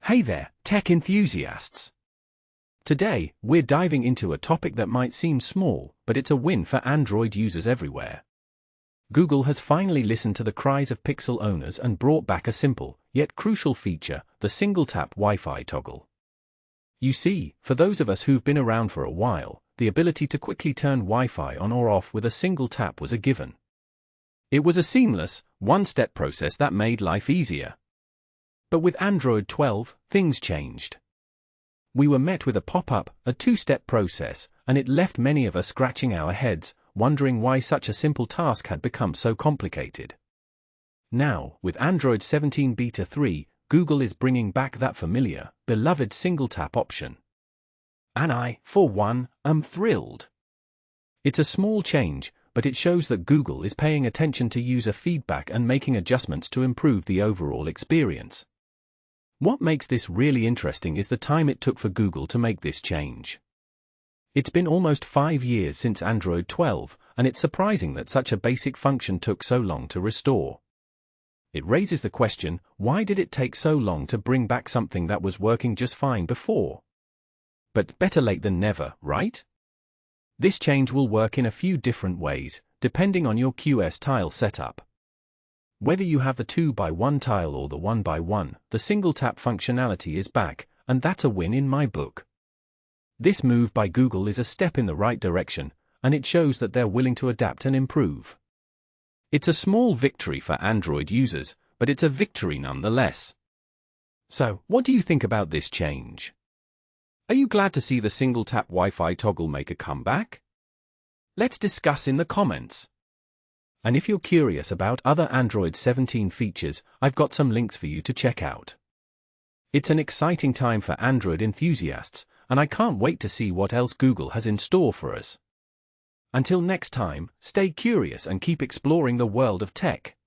Hey there, tech enthusiasts! Today, we're diving into a topic that might seem small, but it's a win for Android users everywhere. Google has finally listened to the cries of Pixel owners and brought back a simple, yet crucial feature, the single-tap Wi-Fi toggle. You see, for those of us who've been around for a while, the ability to quickly turn Wi-Fi on or off with a single tap was a given. It was a seamless, one-step process that made life easier. But with Android 12, things changed. We were met with a pop-up, a two-step process, and it left many of us scratching our heads, wondering why such a simple task had become so complicated. Now, with Android 17 Beta 3, Google is bringing back that familiar, beloved single-tap option. And I, for one, am thrilled. It's a small change, but it shows that Google is paying attention to user feedback and making adjustments to improve the overall experience. What makes this really interesting is the time it took for Google to make this change. It's been almost 5 years since Android 12, and it's surprising that such a basic function took so long to restore. It raises the question, why did it take so long to bring back something that was working just fine before? But better late than never, right? This change will work in a few different ways, depending on your QS tile setup. Whether you have the 2x1 tile or the 1x1, the single-tap functionality is back, and that's a win in my book. This move by Google is a step in the right direction, and it shows that they're willing to adapt and improve. It's a small victory for Android users, but it's a victory nonetheless. So, what do you think about this change? Are you glad to see the single-tap Wi-Fi toggle make a comeback? Let's discuss in the comments. And if you're curious about other Android 17 features, I've got some links for you to check out. It's an exciting time for Android enthusiasts, and I can't wait to see what else Google has in store for us. Until next time, stay curious and keep exploring the world of tech.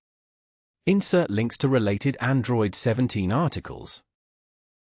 Insert links to related Android 17 articles.